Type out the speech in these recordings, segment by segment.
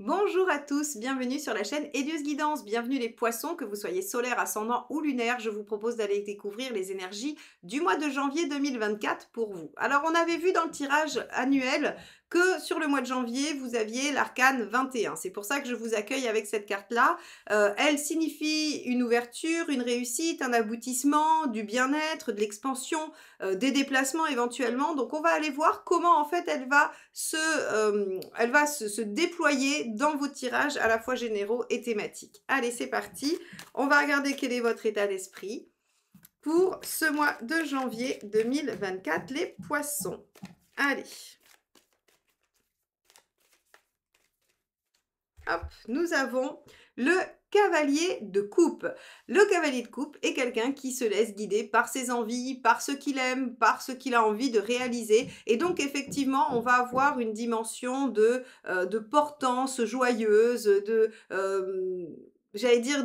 Bonjour à tous, bienvenue sur la chaîne Edieuse Guidance, bienvenue les poissons, que vous soyez solaire, ascendant ou lunaire, je vous propose d'aller découvrir les énergies du mois de janvier 2024 pour vous. Alors on avait vu dans le tirage annuel que sur le mois de janvier, vous aviez l'arcane 21, c'est pour ça que je vous accueille avec cette carte-là. Elle signifie une ouverture, une réussite, un aboutissement, du bien-être, de l'expansion, des déplacements éventuellement, donc on va aller voir comment en fait elle va se déployer dans vos tirages à la fois généraux et thématiques. Allez, c'est parti. On va regarder quel est votre état d'esprit pour ce mois de janvier 2024, les poissons. Allez. Hop, nous avons le cavalier de coupe. Le cavalier de coupe est quelqu'un qui se laisse guider par ses envies, par ce qu'il aime, par ce qu'il a envie de réaliser. Et donc, effectivement, on va avoir une dimension de portance joyeuse, j'allais dire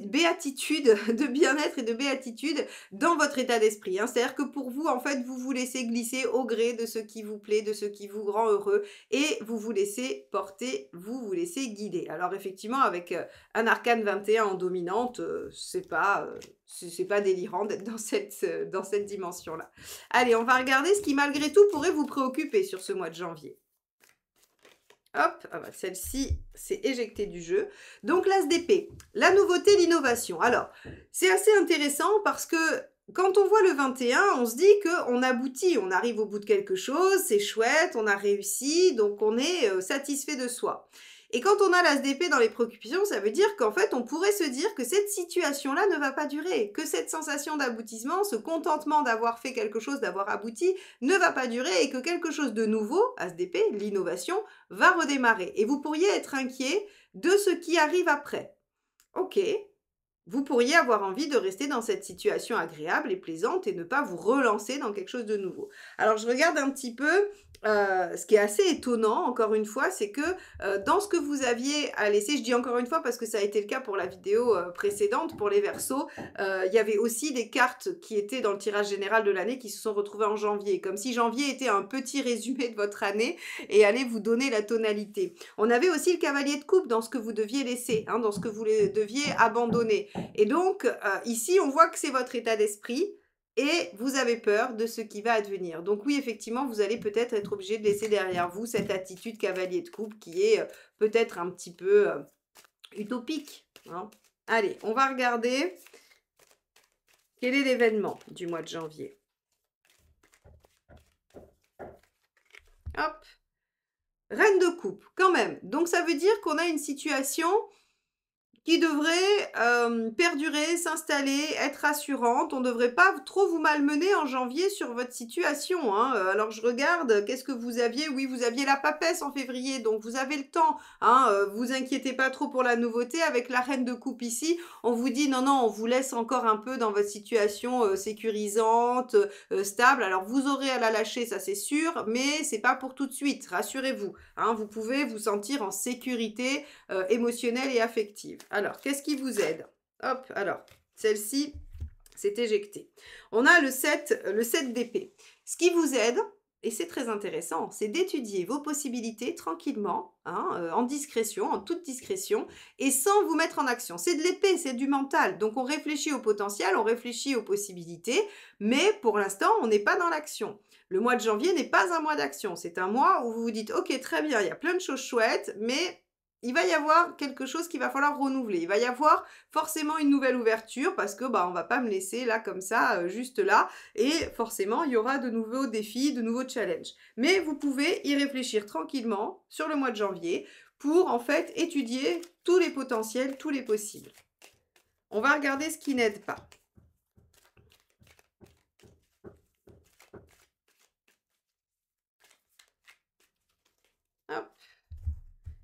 béatitude, de bien-être et de béatitude dans votre état d'esprit. Hein. C'est-à-dire que pour vous, en fait, vous vous laissez glisser au gré de ce qui vous plaît, de ce qui vous rend heureux, et vous vous laissez porter, vous vous laissez guider. Alors effectivement, avec un arcane 21 en dominante, c'est pas délirant d'être dans cette dimension-là. Allez, on va regarder ce qui malgré tout pourrait vous préoccuper sur ce mois de janvier. Hop, ah bah celle-ci s'est éjectée du jeu. Donc l'as d'épée, la nouveauté, l'innovation. Alors, c'est assez intéressant parce que quand on voit le 21, on se dit qu'on aboutit, on arrive au bout de quelque chose, c'est chouette, on a réussi, donc on est satisfait de soi. Et quand on a l'as d'épée dans les préoccupations, ça veut dire qu'en fait, on pourrait se dire que cette situation-là ne va pas durer, que cette sensation d'aboutissement, ce contentement d'avoir fait quelque chose, d'avoir abouti, ne va pas durer et que quelque chose de nouveau, as d'épée, l'innovation, va redémarrer. Et vous pourriez être inquiet de ce qui arrive après. Ok, vous pourriez avoir envie de rester dans cette situation agréable et plaisante et ne pas vous relancer dans quelque chose de nouveau. Alors je regarde un petit peu, ce qui est assez étonnant, encore une fois, c'est que dans ce que vous aviez à laisser, je dis encore une fois parce que ça a été le cas pour la vidéo précédente, pour les Verseaux, il y avait aussi des cartes qui étaient dans le tirage général de l'année qui se sont retrouvées en janvier, comme si janvier était un petit résumé de votre année et allait vous donner la tonalité. On avait aussi le cavalier de coupe dans ce que vous deviez laisser, hein, dans ce que vous deviez abandonner. Et donc, ici, on voit que c'est votre état d'esprit et vous avez peur de ce qui va advenir. Donc oui, effectivement, vous allez peut-être être obligé de laisser derrière vous cette attitude cavalier de coupe qui est peut-être un petit peu utopique. Hein. Allez, on va regarder quel est l'événement du mois de janvier. Hop. Reine de coupe, quand même. Donc ça veut dire qu'on a une situation qui devrait perdurer, s'installer, être rassurante. On ne devrait pas trop vous malmener en janvier sur votre situation. Hein. Alors je regarde, qu'est-ce que vous aviez? Oui, vous aviez la papesse en février, donc vous avez le temps. Hein. Vous inquiétez pas trop pour la nouveauté. Avec la reine de coupe ici, on vous dit non, non, on vous laisse encore un peu dans votre situation sécurisante, stable. Alors vous aurez à la lâcher, ça c'est sûr, mais c'est pas pour tout de suite, rassurez-vous. Hein. Vous pouvez vous sentir en sécurité émotionnelle et affective. Alors, qu'est-ce qui vous aide? Hop, alors, celle-ci s'est éjectée. On a le 7 d'épée. Ce qui vous aide, et c'est très intéressant, c'est d'étudier vos possibilités tranquillement, hein, en discrétion, en toute discrétion, et sans vous mettre en action. C'est de l'épée, c'est du mental. Donc on réfléchit au potentiel, on réfléchit aux possibilités, mais pour l'instant, on n'est pas dans l'action. Le mois de janvier n'est pas un mois d'action, c'est un mois où vous vous dites, ok, très bien, il y a plein de choses chouettes, mais il va y avoir quelque chose qu'il va falloir renouveler. Il va y avoir forcément une nouvelle ouverture parce que bah on va pas me laisser là comme ça, juste là. Et forcément, il y aura de nouveaux défis, de nouveaux challenges. Mais vous pouvez y réfléchir tranquillement sur le mois de janvier pour en fait étudier tous les potentiels, tous les possibles. On va regarder ce qui n'aide pas. Hop.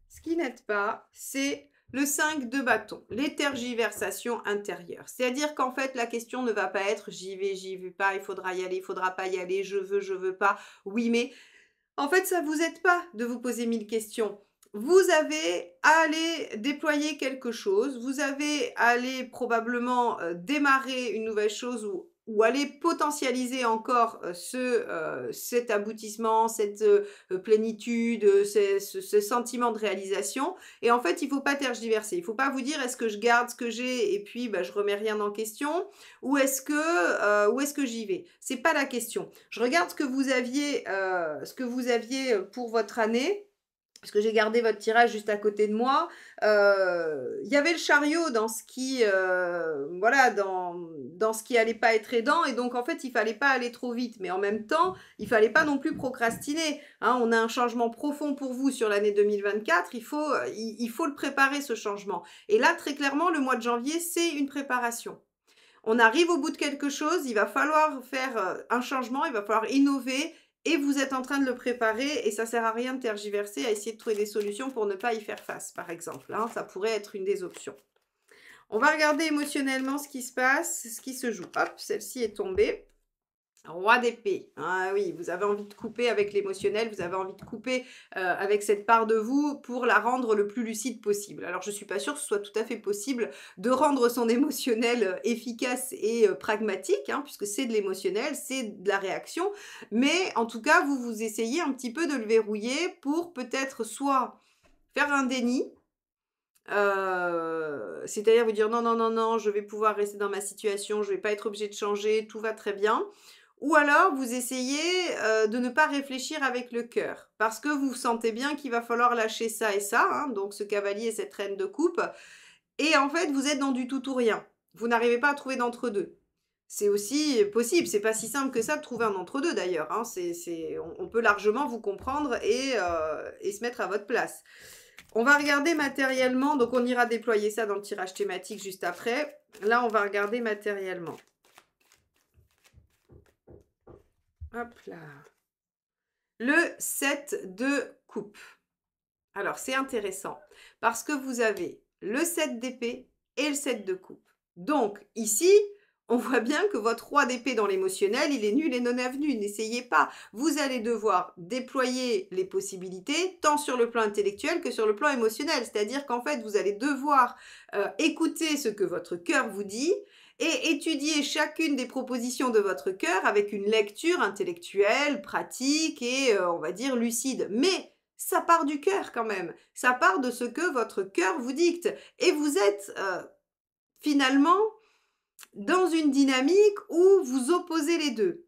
Ce qui n'aide pas, c'est Le 5 de bâton, les tergiversations intérieures. C'est-à-dire qu'en fait, la question ne va pas être j'y vais pas, il faudra y aller, il faudra pas y aller, je veux pas, oui, mais en fait, ça vous aide pas de vous poser 1000 questions. Vous avez à aller déployer quelque chose, vous avez à aller probablement, démarrer une nouvelle chose ou aller potentialiser encore, cet aboutissement, cette, plénitude, ce sentiment de réalisation et en fait, il faut pas tergiverser. Il faut pas vous dire: «Est-ce que je garde ce que j'ai et puis, bah, je remets rien en question?» ou où est-ce que j'y vais? C'est pas la question. Je regarde ce que vous aviez pour votre année, parce que j'ai gardé votre tirage juste à côté de moi. Il y avait le chariot dans ce qui, voilà, dans ce qui allait pas être aidant et donc en fait, il fallait pas aller trop vite. Mais en même temps, il fallait pas non plus procrastiner, hein. On a un changement profond pour vous sur l'année 2024. Il faut le préparer ce changement et là, très clairement, le mois de janvier, c'est une préparation. On arrive au bout de quelque chose, il va falloir faire, un changement, il va falloir innover et vous êtes en train de le préparer et ça sert à rien de tergiverser, à essayer de trouver des solutions pour ne pas y faire face, par exemple, hein. Ça pourrait être une des options. On va regarder émotionnellement ce qui se passe, ce qui se joue. Hop, celle-ci est tombée. Roi d'épée. Ah oui, vous avez envie de couper avec l'émotionnel, vous avez envie de couper avec cette part de vous pour la rendre le plus lucide possible. Alors je suis pas sûre que ce soit tout à fait possible de rendre son émotionnel efficace et pragmatique, hein, puisque c'est de l'émotionnel, c'est de la réaction, mais en tout cas, vous essayez un petit peu de le verrouiller pour peut-être soit faire un déni, c'est-à-dire vous dire: «Non, non, non, non, je vais pouvoir rester dans ma situation, je vais pas être obligé de changer, tout va très bien». Ou alors vous essayez, de ne pas réfléchir avec le cœur, parce que vous sentez bien qu'il va falloir lâcher ça et ça, hein, donc ce cavalier et cette reine de coupe et en fait, vous êtes dans du tout ou rien. Vous n'arrivez pas à trouver d'entre-deux. C'est aussi possible, c'est pas si simple que ça de trouver un entre-deux d'ailleurs, hein, on peut largement vous comprendre et se mettre à votre place. On va regarder matériellement, donc on ira déployer ça dans le tirage thématique juste après. Là, on va regarder matériellement. Hop là. Le 7 de coupe. Alors, c'est intéressant parce que vous avez le 7 d'épée et le 7 de coupe. Donc, ici, on voit bien que votre roi d'épée dans l'émotionnel, il est nul et non avenu. N'essayez pas. Vous allez devoir déployer les possibilités, tant sur le plan intellectuel que sur le plan émotionnel. C'est-à-dire qu'en fait, vous allez devoir écouter ce que votre cœur vous dit et étudier chacune des propositions de votre cœur avec une lecture intellectuelle, pratique et, on va dire, lucide. Mais ça part du cœur quand même. Ça part de ce que votre cœur vous dicte. Et vous êtes finalement dans une dynamique où vous opposez les deux.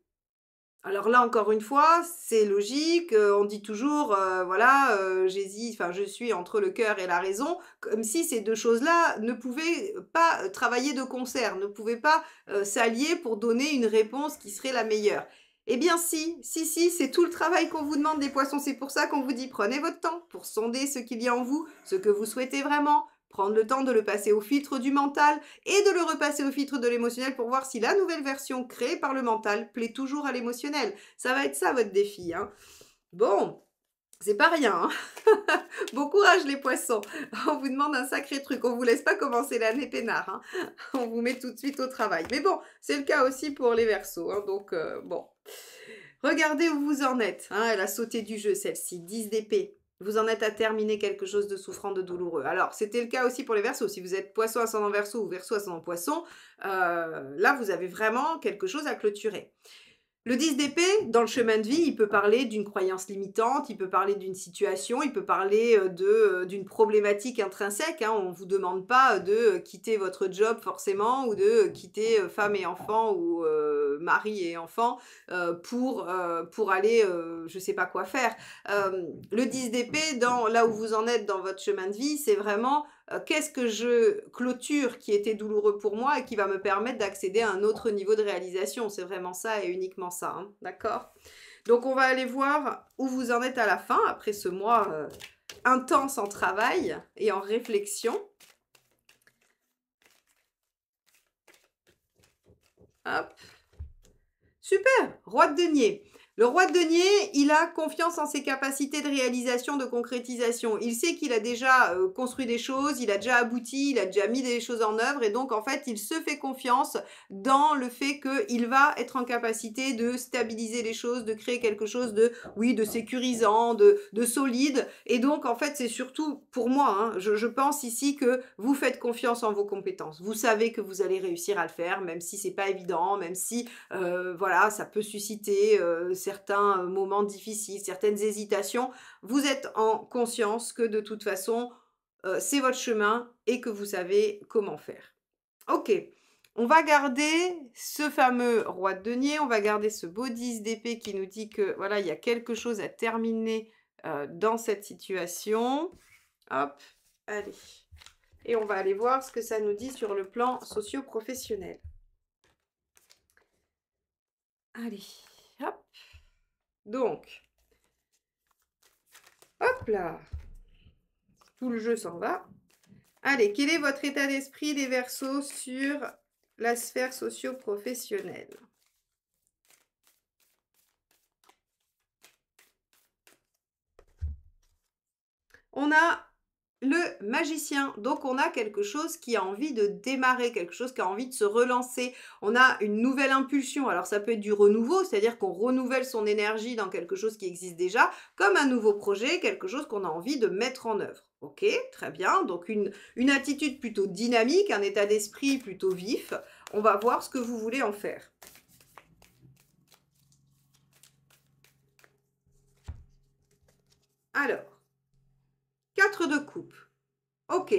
Alors là, encore une fois, c'est logique, on dit toujours, voilà, j'hésite, enfin, je suis entre le cœur et la raison, comme si ces 2 choses-là ne pouvaient pas, travailler de concert, ne pouvaient pas, s'allier pour donner une réponse qui serait la meilleure. Eh bien si, si, si, c'est tout le travail qu'on vous demande les poissons, c'est pour ça qu'on vous dit: «Prenez votre temps pour sonder ce qu'il y a en vous, ce que vous souhaitez vraiment, prendre le temps de le passer au filtre du mental et de le repasser au filtre de l'émotionnel pour voir si la nouvelle version créée par le mental plaît toujours à l'émotionnel. Ça va être ça votre défi, hein. Bon, c'est pas rien, hein. Bon courage les poissons. On vous demande un sacré truc. On vous laisse pas commencer l'année peinard, hein. On vous met tout de suite au travail. Mais bon, c'est le cas aussi pour les Verseaux, hein, donc bon. Regardez où vous en êtes, hein. Elle a sauté du jeu celle-ci, 10 d'épée. Vous en êtes à terminer quelque chose de souffrant, de douloureux. Alors, c'était le cas aussi pour les Verseaux. Si vous êtes Poisson ascendant Verseau ou Verseau ascendant Poisson, là, vous avez vraiment quelque chose à clôturer. Le 10 d'épée, dans le chemin de vie, il peut parler d'une croyance limitante, il peut parler d'une situation, il peut parler d'une problématique intrinsèque, hein. On ne vous demande pas de quitter votre job forcément ou de quitter femme et enfant ou mari et enfant pour aller je ne sais pas quoi faire. Le 10 d'épée, là où vous en êtes dans votre chemin de vie, c'est vraiment qu'est-ce que je clôture qui était douloureux pour moi et qui va me permettre d'accéder à un autre niveau de réalisation. C'est vraiment ça et uniquement ça, hein, d'accord? Donc on va aller voir où vous en êtes à la fin, après ce mois intense en travail et en réflexion. Hop. Super, roi de denier. Le roi de denier, il a confiance en ses capacités de réalisation, de concrétisation. Il sait qu'il a déjà construit des choses, il a déjà abouti, il a déjà mis des choses en œuvre et donc en fait, il se fait confiance dans le fait qu'il va être en capacité de stabiliser les choses, de créer quelque chose de, oui, de sécurisant, de solide. Et donc en fait, c'est surtout pour moi, hein, je pense ici que vous faites confiance en vos compétences. Vous savez que vous allez réussir à le faire, même si c'est pas évident, même si voilà, ça peut susciter certains moments difficiles, certaines hésitations. Vous êtes en conscience que de toute façon, c'est votre chemin et que vous savez comment faire. Ok, on va garder ce fameux roi de denier, on va garder ce beau 10 d'épée qui nous dit que voilà, il y a quelque chose à terminer dans cette situation. Hop, allez. Et on va aller voir ce que ça nous dit sur le plan socio-professionnel. Allez, hop. Donc, hop là, tout le jeu s'en va. Allez, quel est votre état d'esprit, les Verseaux, sur la sphère socio-professionnelle? On a le magicien, donc on a quelque chose qui a envie de démarrer, quelque chose qui a envie de se relancer. On a une nouvelle impulsion, alors ça peut être du renouveau, c'est-à-dire qu'on renouvelle son énergie dans quelque chose qui existe déjà, comme un nouveau projet, quelque chose qu'on a envie de mettre en œuvre. Ok, très bien, donc une attitude plutôt dynamique, un état d'esprit plutôt vif. On va voir ce que vous voulez en faire. Alors, 4 de coupe. Ok.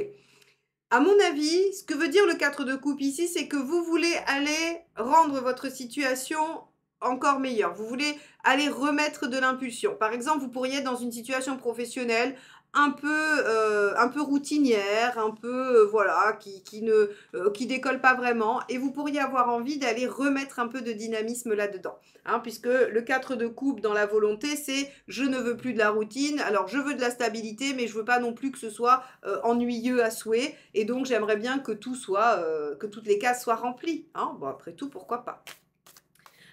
À mon avis, ce que veut dire le 4 de coupe ici, c'est que vous voulez aller rendre votre situation encore meilleure. Vous voulez aller remettre de l'impulsion. Par exemple, vous pourriez être dans une situation professionnelle un peu routinière, un peu voilà, qui décolle pas vraiment, et vous pourriez avoir envie d'aller remettre un peu de dynamisme là-dedans. Hein, puisque le 4 de coupe dans la volonté, c'est je ne veux plus de la routine, alors je veux de la stabilité, mais je veux pas non plus que ce soit ennuyeux à souhait, et donc j'aimerais bien que tout soit, que toutes les cases soient remplies. Hein. Bon, après tout, pourquoi pas.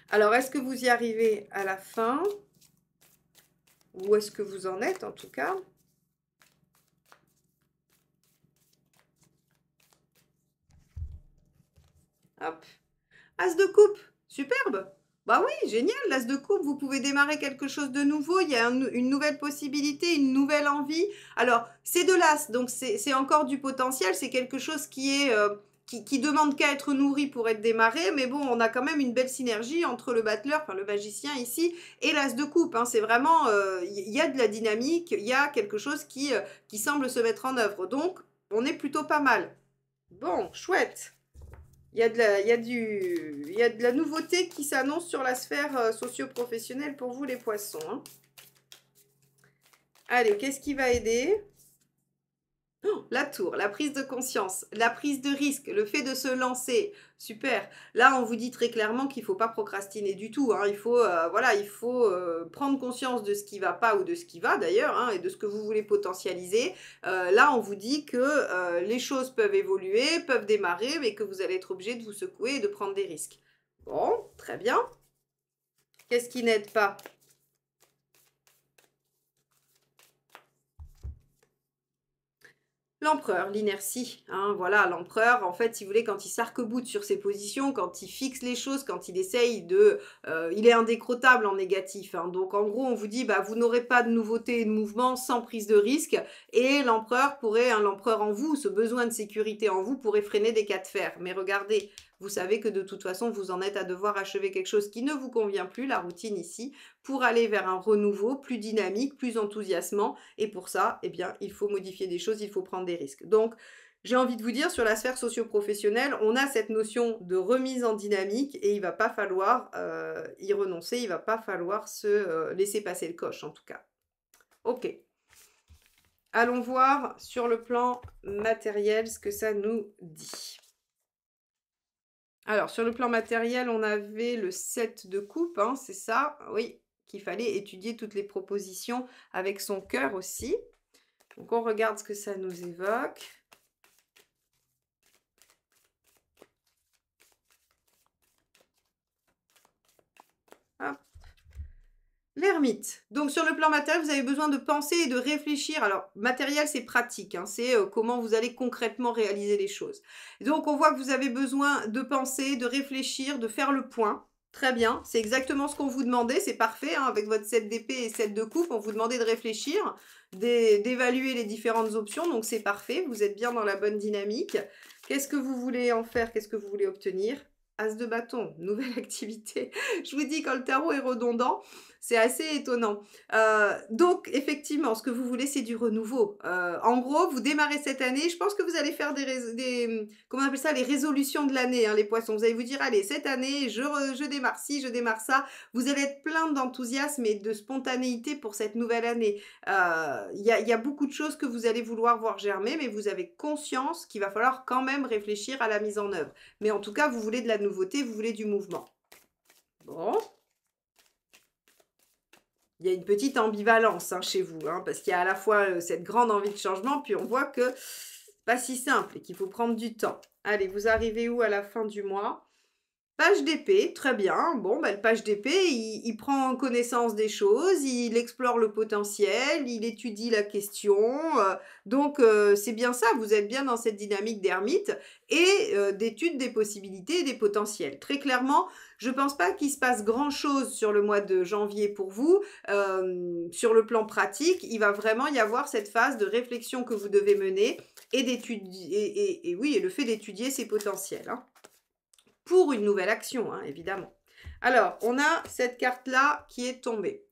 Alors, est-ce que vous y arrivez à la fin? Où est-ce que vous en êtes, en tout cas? Hop. As de coupe, superbe. Bah oui, génial, l'as de coupe, vous pouvez démarrer quelque chose de nouveau, il y a une nouvelle possibilité, une nouvelle envie. Alors, c'est de l'as, donc c'est encore du potentiel, c'est quelque chose qui demande qu'à être nourri pour être démarré, mais bon, on a quand même une belle synergie entre le battleur, enfin le magicien ici, et l'as de coupe. Hein. C'est vraiment, il y a de la dynamique, il y a quelque chose qui semble se mettre en œuvre. Donc, on est plutôt pas mal. Bon, chouette. Il y a de la nouveauté qui s'annonce sur la sphère socio-professionnelle pour vous, les poissons. Hein. Allez, qu'est-ce qui va aider? Oh, la tour, la prise de conscience, la prise de risque, le fait de se lancer. Super. Là, on vous dit très clairement qu'il ne faut pas procrastiner du tout. Hein. Il faut, voilà, il faut prendre conscience de ce qui va pas ou de ce qui va d'ailleurs, hein, et de ce que vous voulez potentialiser. Là, on vous dit que les choses peuvent évoluer, peuvent démarrer, mais que vous allez être obligé de vous secouer et de prendre des risques. Bon, très bien. Qu'est-ce qui n'aide pas? L'empereur, l'inertie, hein, voilà, l'empereur, en fait, si vous voulez, quand il s'arc-boute sur ses positions, quand il fixe les choses, quand il essaye de... il est indécrottable en négatif, hein, donc en gros, on vous dit, bah, vous n'aurez pas de nouveauté et de mouvement sans prise de risque, et l'empereur pourrait, hein, l'empereur en vous, ce besoin de sécurité en vous, pourrait freiner des cas de fer. Mais regardez, vous savez que de toute façon, vous en êtes à devoir achever quelque chose qui ne vous convient plus, la routine ici, pour aller vers un renouveau plus dynamique, plus enthousiasmant, et pour ça, eh bien, il faut modifier des choses, il faut prendre des risques. Donc, j'ai envie de vous dire, sur la sphère socio-professionnelle, on a cette notion de remise en dynamique et il va pas falloir y renoncer, il va pas falloir se laisser passer le coche en tout cas. Ok. Allons voir sur le plan matériel ce que ça nous dit. Alors, sur le plan matériel, on avait le 7 de coupe, hein, c'est ça? Oui, qu'il fallait étudier toutes les propositions avec son cœur aussi. Donc, on regarde ce que ça nous évoque. Hop. L'ermite. Donc sur le plan matériel, vous avez besoin de penser et de réfléchir. Alors matériel, c'est pratique, hein, c'est comment vous allez concrètement réaliser les choses. Donc on voit que vous avez besoin de penser, de réfléchir, de faire le point. Très bien, c'est exactement ce qu'on vous demandait, c'est parfait, hein, avec votre 7 d'épée et 7 de coupe, on vous demandait de réfléchir, d'évaluer les différentes options, donc c'est parfait, vous êtes bien dans la bonne dynamique. Qu'est-ce que vous voulez en faire? Qu'est-ce que vous voulez obtenir? As de bâton, nouvelle activité. Je vous dis, quand le tarot est redondant, c'est assez étonnant. Donc, effectivement, ce que vous voulez, c'est du renouveau. En gros, vous démarrez cette année. Je pense que vous allez faire comment on appelle ça, les résolutions de l'année, hein, les poissons. Vous allez vous dire, allez, cette année, je démarre ci, je démarre ça. Vous allez être plein d'enthousiasme et de spontanéité pour cette nouvelle année. Il y a beaucoup de choses que vous allez vouloir voir germer, mais vous avez conscience qu'il va falloir quand même réfléchir à la mise en œuvre. Mais en tout cas, vous voulez de la nouveauté, vous voulez du mouvement. Bon. Il y a une petite ambivalence, hein, chez vous, hein, parce qu'il y a à la fois cette grande envie de changement, puis on voit que c'est pas si simple et qu'il faut prendre du temps. Allez, vous arrivez où à la fin du mois? Page d'épée, très bien. Bon, bah, le page d'épée, il prend connaissance des choses, il explore le potentiel, il étudie la question. Donc, c'est bien ça, vous êtes bien dans cette dynamique d'ermite et d'étude des possibilités et des potentiels. Très clairement, je ne pense pas qu'il se passe grand-chose sur le mois de janvier pour vous. Sur le plan pratique, il va vraiment y avoir cette phase de réflexion que vous devez mener et d'étudier, et oui, et le fait d'étudier ses potentiels, hein. Pour une nouvelle action, hein, évidemment. Alors, on a cette carte-là qui est tombée.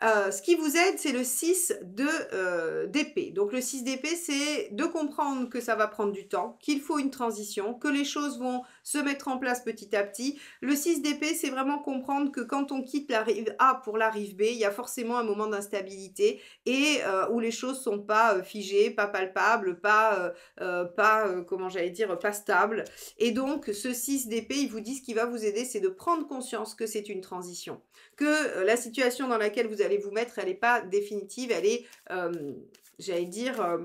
Ce qui vous aide, c'est le 6 d'épée. Donc le 6 d'épée, c'est de comprendre que ça va prendre du temps, qu'il faut une transition, que les choses vont se mettre en place petit à petit. Le 6 d'épée, c'est vraiment comprendre que quand on quitte la rive A pour la rive B, il y a forcément un moment d'instabilité et où les choses sont pas figées, pas palpables, comment j'allais dire, pas stables. Et donc ce 6 d'épée, il vous dit ce qui va vous aider, c'est de prendre conscience que c'est une transition, que la situation dans laquelle vous allez vous mettre, elle n'est pas définitive, elle est, j'allais dire,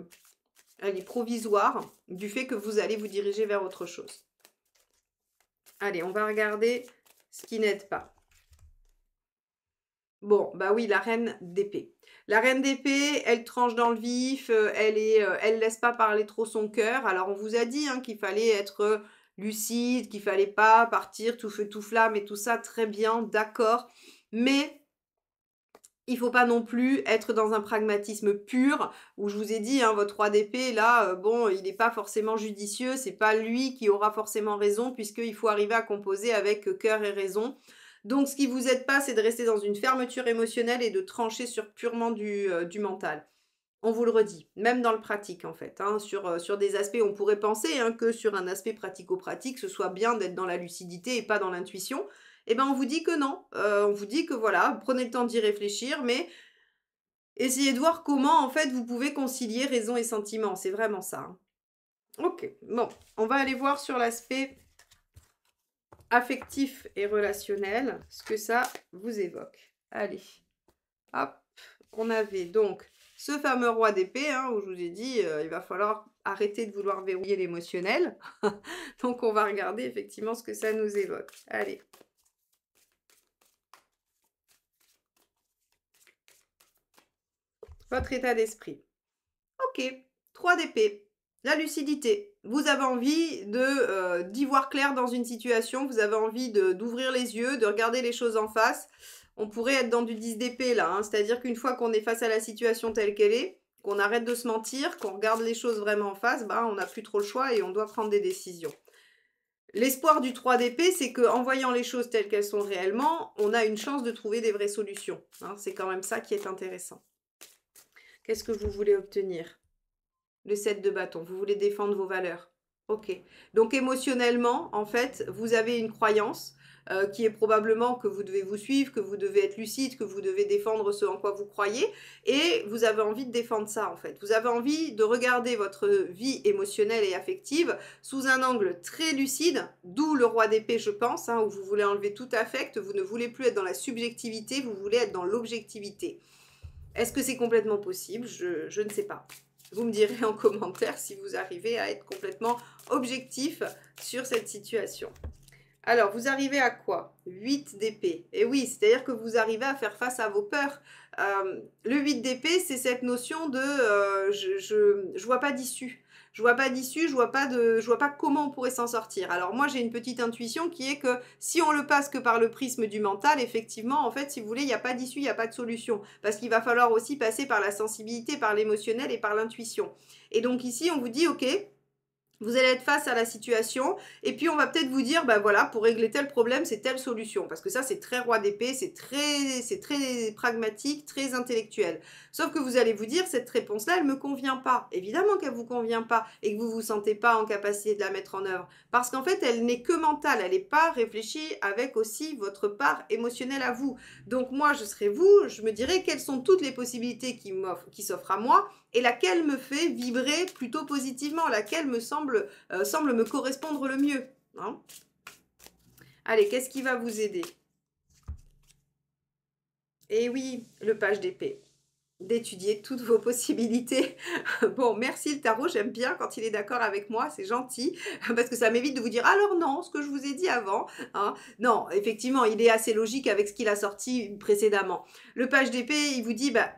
elle est provisoire du fait que vous allez vous diriger vers autre chose. Allez, on va regarder ce qui n'aide pas. Bon, bah oui, la reine d'épée. La reine d'épée, elle tranche dans le vif, elle laisse pas parler trop son cœur. Alors, on vous a dit hein, qu'il fallait être lucide, qu'il fallait pas partir tout feu tout flamme et tout ça, très bien, d'accord. Mais il faut pas non plus être dans un pragmatisme pur, où je vous ai dit, hein, votre roi d'épée, là, bon, il n'est pas forcément judicieux, c'est pas lui qui aura forcément raison, puisqu'il faut arriver à composer avec cœur et raison. Donc, ce qui vous aide pas, c'est de rester dans une fermeture émotionnelle et de trancher sur purement du mental. On vous le redit, même dans le pratique en fait, hein, sur des aspects, on pourrait penser hein, que sur un aspect pratico-pratique, ce soit bien d'être dans la lucidité et pas dans l'intuition. Eh bien, on vous dit que non. On vous dit que voilà, prenez le temps d'y réfléchir, mais essayez de voir comment en fait vous pouvez concilier raison et sentiment. C'est vraiment ça, hein. Ok, bon, on va aller voir sur l'aspect affectif et relationnel ce que ça vous évoque. Allez, hop, on avait donc ce fameux roi d'épée, hein, où je vous ai dit, il va falloir arrêter de vouloir verrouiller l'émotionnel. Donc, on va regarder effectivement ce que ça nous évoque. Allez. Votre état d'esprit. Ok, 3 d'épée. La lucidité. Vous avez envie d'y voir clair dans une situation, vous avez envie d'ouvrir les yeux, de regarder les choses en face. On pourrait être dans du 10 d'épée là, hein, c'est-à-dire qu'une fois qu'on est face à la situation telle qu'elle est, qu'on arrête de se mentir, qu'on regarde les choses vraiment en face, bah, on n'a plus trop le choix et on doit prendre des décisions. L'espoir du 3 d'épée, c'est qu'en voyant les choses telles qu'elles sont réellement, on a une chance de trouver des vraies solutions, hein, c'est quand même ça qui est intéressant. Qu'est-ce que vous voulez obtenir? Le 7 de bâton, vous voulez défendre vos valeurs. Ok. Donc émotionnellement, en fait, vous avez une croyance qui est probablement que vous devez vous suivre, que vous devez être lucide, que vous devez défendre ce en quoi vous croyez. Et vous avez envie de défendre ça, en fait. Vous avez envie de regarder votre vie émotionnelle et affective sous un angle très lucide, d'où le roi d'épée, je pense, hein, où vous voulez enlever tout affect, vous ne voulez plus être dans la subjectivité, vous voulez être dans l'objectivité. Est-ce que c'est complètement possible? Je ne sais pas. Vous me direz en commentaire si vous arrivez à être complètement objectif sur cette situation. Alors, vous arrivez à quoi? 8 d'épée. Et oui, c'est-à-dire que vous arrivez à faire face à vos peurs. Le 8 d'épée, c'est cette notion de je vois pas d'issue. Je vois pas d'issue, je vois pas comment on pourrait s'en sortir. Alors moi, j'ai une petite intuition qui est que si on le passe que par le prisme du mental, effectivement, en fait, si vous voulez, il n'y a pas d'issue, il n'y a pas de solution. Parce qu'il va falloir aussi passer par la sensibilité, par l'émotionnel et par l'intuition. Et donc ici, on vous dit, ok, vous allez être face à la situation et puis on va peut-être vous dire, ben voilà, pour régler tel problème, c'est telle solution. Parce que ça, c'est très roi d'épée, c'est très pragmatique, très intellectuel. Sauf que vous allez vous dire, cette réponse-là, elle ne me convient pas. Évidemment qu'elle ne vous convient pas et que vous ne vous sentez pas en capacité de la mettre en œuvre. Parce qu'en fait, elle n'est que mentale, elle n'est pas réfléchie avec aussi votre part émotionnelle à vous. Donc moi, je serais vous, je me dirais quelles sont toutes les possibilités qui s'offrent à moi et laquelle me fait vibrer plutôt positivement, laquelle me semble me correspondre le mieux. Hein. Allez, qu'est-ce qui va vous aider? Eh oui, le page d'épée. D'étudier toutes vos possibilités. Bon, merci le tarot, j'aime bien quand il est d'accord avec moi, c'est gentil, parce que ça m'évite de vous dire alors non, ce que je vous ai dit avant. Hein. Non, effectivement, il est assez logique avec ce qu'il a sorti précédemment. Le page d'épée, il vous dit, bah,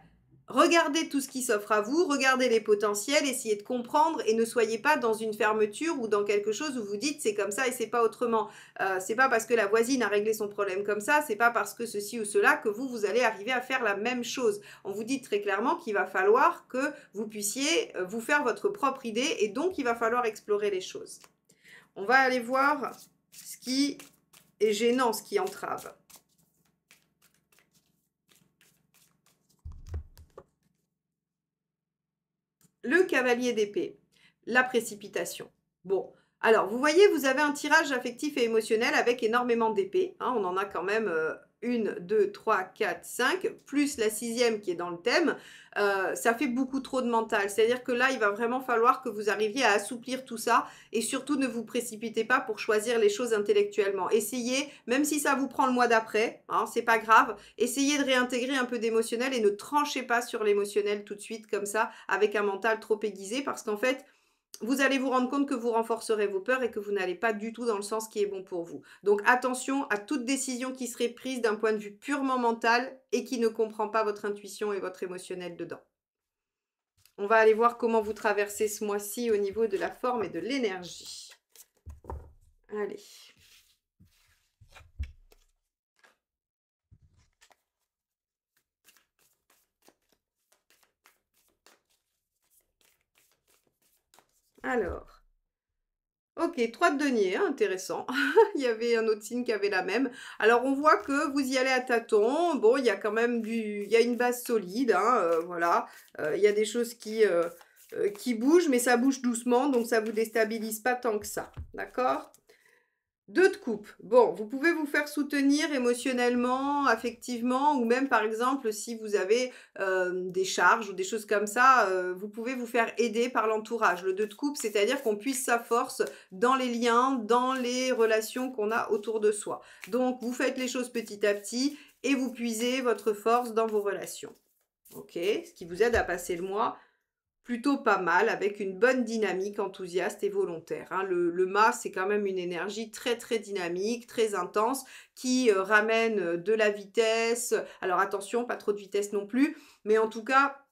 regardez tout ce qui s'offre à vous, regardez les potentiels, essayez de comprendre et ne soyez pas dans une fermeture ou dans quelque chose où vous dites c'est comme ça et c'est pas autrement. C'est pas parce que la voisine a réglé son problème comme ça, c'est pas parce que ceci ou cela que vous allez arriver à faire la même chose. On vous dit très clairement qu'il va falloir que vous puissiez vous faire votre propre idée et donc il va falloir explorer les choses. On va aller voir ce qui est gênant, ce qui entrave. Le cavalier d'épée, la précipitation. Bon, alors vous voyez, vous avez un tirage affectif et émotionnel avec énormément d'épées. Hein, on en a quand même 1, 2, 3, 4, 5, plus la 6e qui est dans le thème. Ça fait beaucoup trop de mental. C'est-à-dire que là, il va vraiment falloir que vous arriviez à assouplir tout ça et surtout ne vous précipitez pas pour choisir les choses intellectuellement. Essayez, même si ça vous prend le mois d'après, hein, c'est pas grave, essayez de réintégrer un peu d'émotionnel et ne tranchez pas sur l'émotionnel tout de suite comme ça avec un mental trop aiguisé parce qu'en fait, vous allez vous rendre compte que vous renforcerez vos peurs et que vous n'allez pas du tout dans le sens qui est bon pour vous. Donc attention à toute décision qui serait prise d'un point de vue purement mental et qui ne comprend pas votre intuition et votre émotionnel dedans. On va aller voir comment vous traversez ce mois-ci au niveau de la forme et de l'énergie. Allez. Alors. Ok, 3 de denier, hein, intéressant. Il y avait un autre signe qui avait la même. Alors, on voit que vous y allez à tâtons. Bon, il y a quand même il y a une base solide, hein, voilà. Il y a des choses qui bougent, mais ça bouge doucement, donc ça ne vous déstabilise pas tant que ça. D'accord? 2 de coupe. Bon, vous pouvez vous faire soutenir émotionnellement, affectivement, ou même par exemple si vous avez des charges ou des choses comme ça, vous pouvez vous faire aider par l'entourage. Le 2 de coupe, c'est-à-dire qu'on puisse sa force dans les liens, dans les relations qu'on a autour de soi. Donc, vous faites les choses petit à petit et vous puisez votre force dans vos relations. Ok, ce qui vous aide à passer le mois plutôt pas mal, avec une bonne dynamique enthousiaste et volontaire. Hein. Le mât, c'est quand même une énergie très très dynamique, très intense, qui ramène de la vitesse. Alors attention, pas trop de vitesse non plus, mais en tout cas,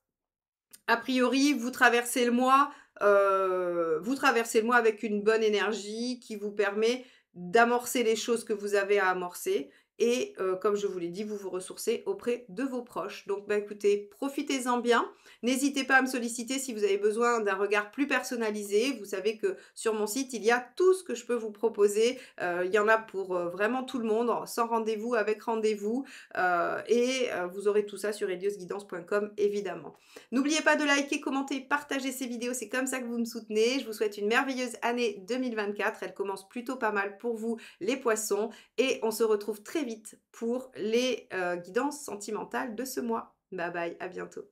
a priori, vous traversez le mois avec une bonne énergie qui vous permet d'amorcer les choses que vous avez à amorcer et comme je vous l'ai dit, vous vous ressourcez auprès de vos proches. Donc, bah, écoutez, profitez-en bien. N'hésitez pas à me solliciter si vous avez besoin d'un regard plus personnalisé. Vous savez que sur mon site, il y a tout ce que je peux vous proposer. Il y en a pour vraiment tout le monde, sans rendez-vous, avec rendez-vous. Vous aurez tout ça sur eliosguidance.com, évidemment. N'oubliez pas de liker, commenter, partager ces vidéos. C'est comme ça que vous me soutenez. Je vous souhaite une merveilleuse année 2024. Elle commence plutôt pas mal pour vous, les poissons. Et on se retrouve très vite pour les guidances sentimentales de ce mois. Bye bye, à bientôt.